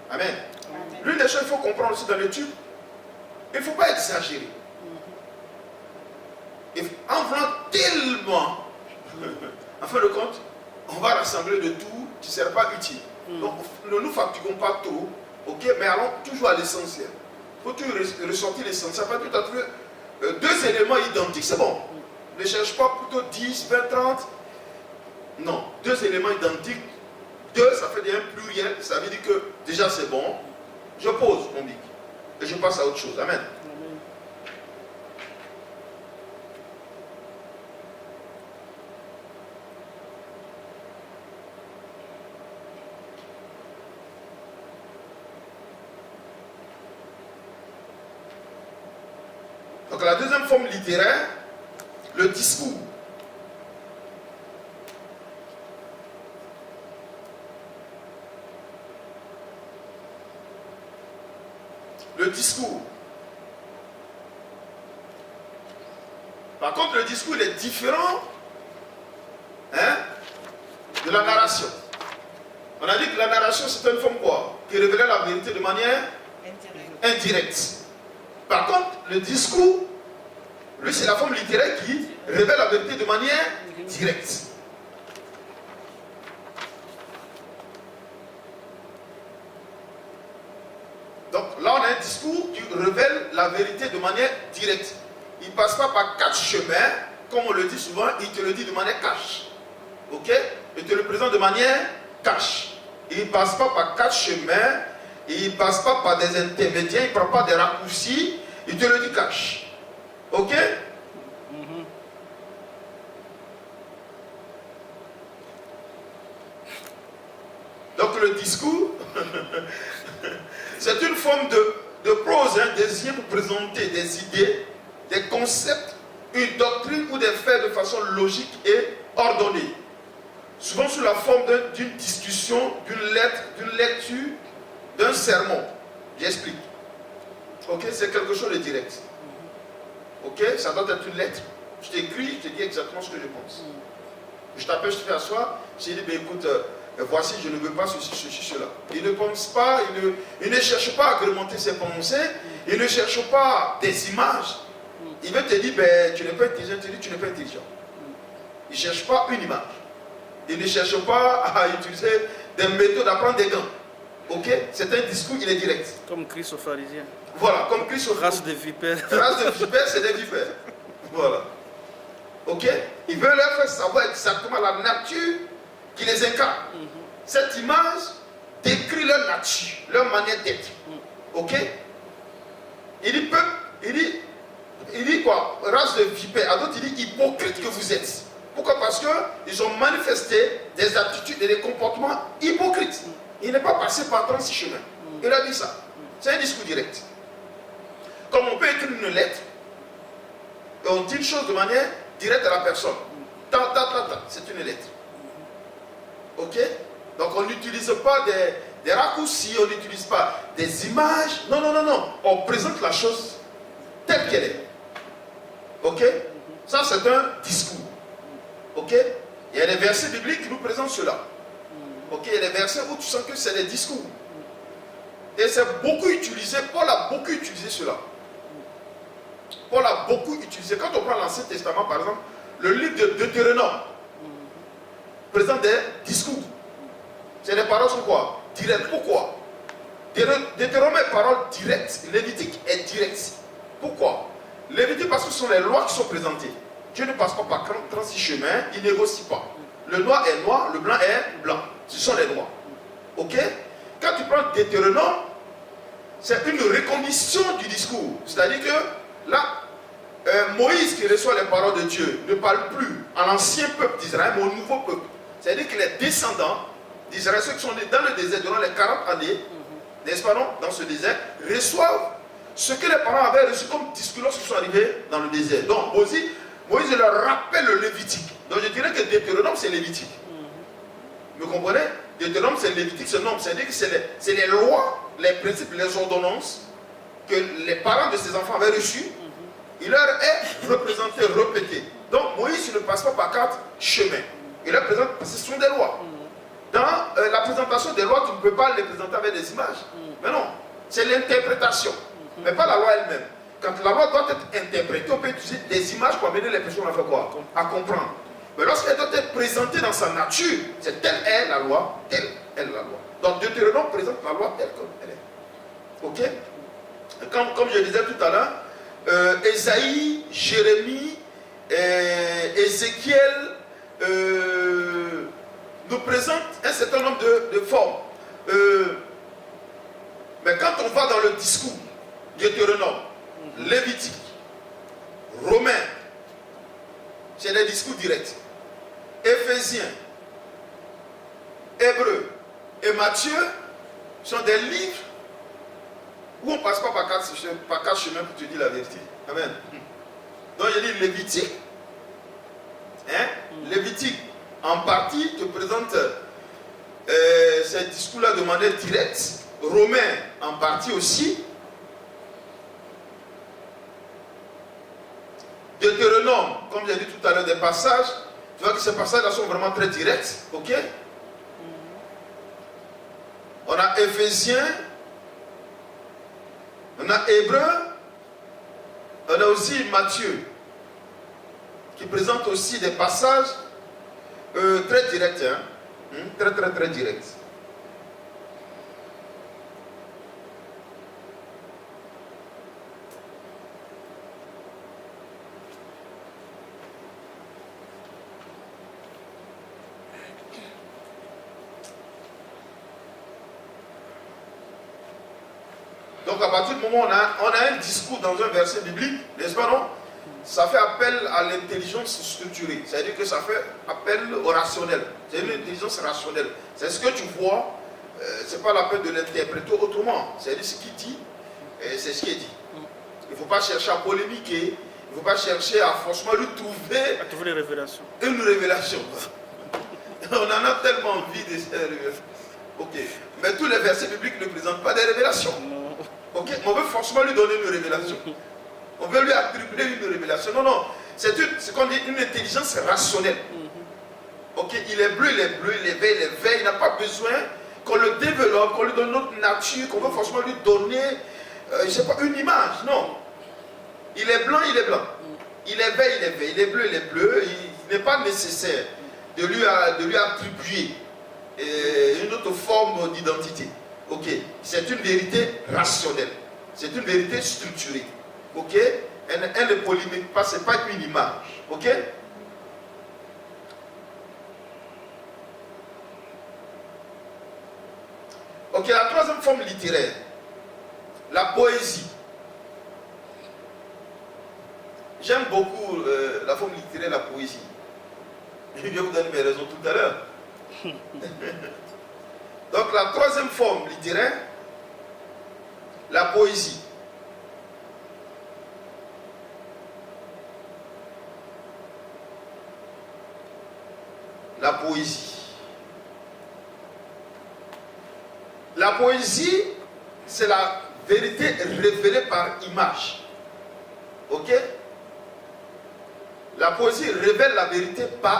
Amen. L'une des choses qu'il faut comprendre aussi dans l'étude, il ne faut pas exagérer. En voulant tellement, en fin de compte, on va rassembler de tout qui ne sera pas utile. Donc, ne nous fatiguons pas trop, ok, mais allons toujours à l'essentiel. Il faut toujours ressortir l'essentiel. Pas tout à fait deux éléments identiques, c'est bon. Ne cherche pas plutôt 10, 20, 30. Non, deux éléments identiques. Deux, ça fait un pluriel, ça veut dire que déjà c'est bon. Je pose mon bic et je passe à autre chose. Amen. Donc la deuxième forme littéraire, le discours. Le discours. Par contre, le discours il est différent de la narration. On a dit que la narration c'est une forme quoi? Qui révélait la vérité de manière indirecte. Par contre, le discours, lui c'est la forme littéraire qui révèle la vérité de manière directe. Donc là, on a un discours qui révèle la vérité de manière directe. Il ne passe pas par quatre chemins, comme on le dit souvent, il te le dit de manière cash. Ok? Il te le présente de manière cash. Il ne passe pas par quatre chemins, il ne passe pas par des intermédiaires, il ne prend pas des raccourcis, il te le dit cash. Ok? Donc le discours, c'est une forme de prose désignée pour présenter des idées, des concepts, une doctrine ou des faits de façon logique et ordonnée. Souvent sous la forme d'une discussion, d'une lettre, d'une lecture, d'un sermon. J'explique. Ok, c'est quelque chose de direct. Ok, ça doit être une lettre. Je t'écris, je te dis exactement ce que je pense. Je t'appelle, je te fais asseoir, je te dis, ben, écoute, voici, je ne veux pas ceci, cela. Il ne pense pas, il ne cherche pas à agrémenter ses pensées, il ne cherche pas des images. Il veut te dire, ben, tu n'es pas intelligent, tu n'es pas intelligent. Il ne cherche pas une image. Il ne cherche pas à utiliser des méthodes à prendre des gants. Ok? C'est un discours, il est direct. Comme Christ aux pharisiens. Voilà, comme Christ aux Race de vipères. Race de vipères, c'est des vipères. Voilà. Ok? Il veut leur faire savoir exactement la nature qui les incarne. Cette image décrit leur nature, leur manière d'être. Ok? Il dit peuple, il dit quoi? Race de vipères. À d'autres, il dit hypocrite que vous êtes. Pourquoi? Parce qu'ils ont manifesté des attitudes et des comportements hypocrites. Il n'est pas passé par 36 chemins. Il a dit ça. C'est un discours direct. Comme on peut écrire une lettre, et on dit une chose de manière directe à la personne. C'est une lettre. Ok? Donc on n'utilise pas des raccourcis, on n'utilise pas des images. Non, non, non, non. On présente la chose telle qu'elle est. Ok? Ça c'est un discours. Ok? Il y a des versets bibliques qui nous présentent cela. Ok? Il y a des versets où tu sens que c'est des discours. Et c'est beaucoup utilisé. Paul a beaucoup utilisé cela. Paul a beaucoup utilisé. Quand on prend l'Ancien Testament, par exemple, le livre de Deutéronome présente des discours. C'est des paroles sur quoi? Directes. Pourquoi? Deutéronome est parole directe. Lévitique est direct. Pourquoi? Lévitique parce que ce sont les lois qui sont présentées. Dieu ne passe pas par 36 chemins, il ne négocie pas. Le noir est noir, le blanc est blanc. Ce sont les lois. Ok? Quand tu prends Deutéronome, c'est une recondition du discours. C'est-à-dire que là, Moïse qui reçoit les paroles de Dieu ne parle plus à l'ancien peuple d'Israël, mais au nouveau peuple. C'est-à-dire que les descendants d'Israël, ceux qui sont nés dans le désert durant les 40 années, n'est-ce pas non, dans ce désert, reçoivent ce que les parents avaient reçu comme discours lorsqu'ils sont arrivés dans le désert. Donc Moïse leur rappelle le Lévitique. Donc je dirais que Deutéronome c'est Lévitique. Vous comprenez? Deutéronome c'est Lévitique, c'est non. C'est-à-dire que c'est les lois, les principes, les ordonnances que les parents de ces enfants avaient reçues. Il leur est représenté, répété. Donc Moïse ne passe pas par 4 chemins. Il leur présente parce que ce sont des lois. Dans la présentation des lois, tu ne peux pas les présenter avec des images. Mais non, c'est l'interprétation, mais pas la loi elle-même. Quand la loi doit être interprétée, on peut utiliser des images pour amener les personnes à faire quoi? À comprendre. Mais lorsqu'elle doit être présentée dans sa nature, c'est telle est la loi, telle est la loi. Donc Deutéronome présente la loi telle comme elle est. Ok? Comme je disais tout à l'heure, Ésaïe, Jérémie, Ézéchiel nous présentent un certain nombre de formes. Mais quand on va dans le discours, Deutéronome, Lévitique, Romain, c'est des discours directs. Éphésiens, Hébreux et Matthieu sont des livres où on ne passe pas par quatre chemins pour te dire la vérité. Amen. Donc je lis Lévitique. Lévitique, en partie, te présente ces discours-là de manière directe. Romain, en partie aussi. Deutéronome, comme j'ai dit tout à l'heure, des passages. Tu vois que ces passages-là sont vraiment très directs. Ok? On a Éphésiens. On a Hébreux. On a aussi Matthieu, qui présente aussi des passages très directs. Très directs. Donc à partir du moment où on a un discours dans un verset biblique, n'est-ce pas non? Ça fait appel à l'intelligence structurée. C'est-à-dire que ça fait appel au rationnel. C'est une intelligence rationnelle. C'est ce que tu vois, ce n'est pas la peine de l'interpréter autrement. C'est-à-dire ce qu'il dit, c'est ce qui est dit. Il ne faut pas chercher à polémiquer, il ne faut pas chercher à franchement lui trouver une révélation. Une révélation. On en a tellement envie de ces révélations. Ok. Mais tous les versets bibliques ne présentent pas des révélations. Ok. On veut forcément lui donner une révélation. On veut lui attribuer une révélation. Non, non. C'est ce qu'on dit une intelligence rationnelle. Ok. Il est bleu, il est bleu, il est vert, il est vert. Il n'a pas besoin qu'on le développe, qu'on lui donne notre nature, qu'on veut forcément lui donner, je ne sais pas, une image. Non. Il est blanc, il est blanc. Il est vert, il est vert. Il est bleu, il est bleu. Il n'est pas nécessaire de lui attribuer une autre forme d'identité. Ok. C'est une vérité rationnelle. C'est une vérité structurée. Ok. Elle ne polémique pas, ce n'est pas une image. Ok. Ok, la troisième forme littéraire, la poésie. J'aime beaucoup la forme littéraire, la poésie. Je vais vous donner mes raisons tout à l'heure. Donc la troisième forme littéraire, la poésie. La poésie. La poésie, c'est la vérité révélée par image. Ok? La poésie révèle la vérité par